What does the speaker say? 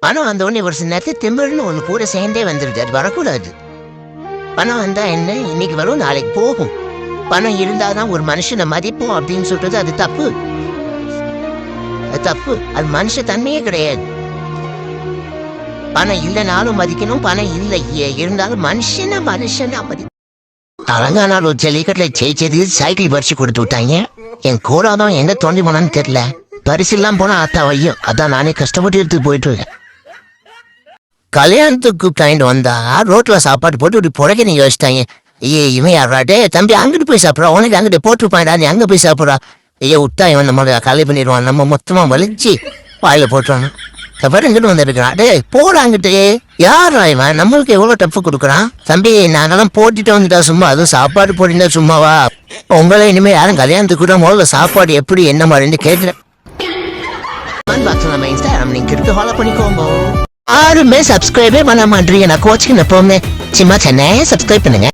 பணம் வந்த உடனே ஒரு சில நேரத்தில் திமிர்னு ஒன்று கூட சேர்ந்தே வந்துடுது. அது வரக்கூடாது. பணம் வந்தா என்ன, இன்னைக்கு வரும் நாளைக்கு போகும். பணம் இருந்தாதான் ஒரு மனுஷனை மதிப்போம் அப்படின்னு சொல்றது அது தப்பு. அது தப்பு. அது மனுஷ தன்மையே கிடையாது. பணம் இல்லைனாலும் மதிக்கணும், பணம் இல்லை இருந்தாலும் மனுஷனா மதி. அலங்கானால் ஒரு ஜல்லிக்கட்டில் ஜெயிச்சது சைக்கிள் பரிசு கொடுத்து விட்டாங்க. என் கூடாதான் எங்க தோண்டி போனான்னு தெரியல. பரிசுலாம் போனா அத்தா வையும். அதான் நானே கஷ்டப்பட்டு எடுத்து போயிட்டு இருக்கேன். கல்யாணத்துக்கு கூப்பிட்டாங்க வந்தா ரோட்ல சாப்பாடு போட்டு இப்படி புழைக்க யோசிச்சிட்டாங்க. இவன் யாராட்டே தம்பி அங்கிட்டு போய் சாப்பிட்றா, உனக்கு அங்கிட்டு போட்டுருப்பாடா, நீ அங்கே போய் சாப்பிட்றா. விட்டா இவன் நம்ம கலை பண்ணிடுவான், நம்ம மொத்தமா வலிச்சு வாயில போட்டுருவாங்க. அப்புறம் இங்கிட்டு வந்துருக்கான். டே போடாங்கிட்டே யாரா இவன், நம்மளுக்கு எவ்வளவு டப்பு கொடுக்குறான். தம்பி நாங்கெல்லாம் போட்டுட்டு வந்துட்டா சும்மா, அதுவும் சாப்பாடு போட்டிருந்தா சும்மாவா. உங்களை இனிமே யாரும் கல்யாணத்துக்கு கூட முதல்ல சாப்பாடு எப்படி என்ன மாதிரின்னு கேட்கிறேன். நம்ம இன்ஸ்டாகிராம் லிங்க் இருக்கு, ஃபாலோ பண்ணிக்கோங்க. யாருமே சப்ஸ்கிரைபே பண்ண மாட்டீங்க. நான் கோச்சிங் எப்பவுமே சும்மா சென்னை சப்ஸ்கிரைப் பண்ணுங்க.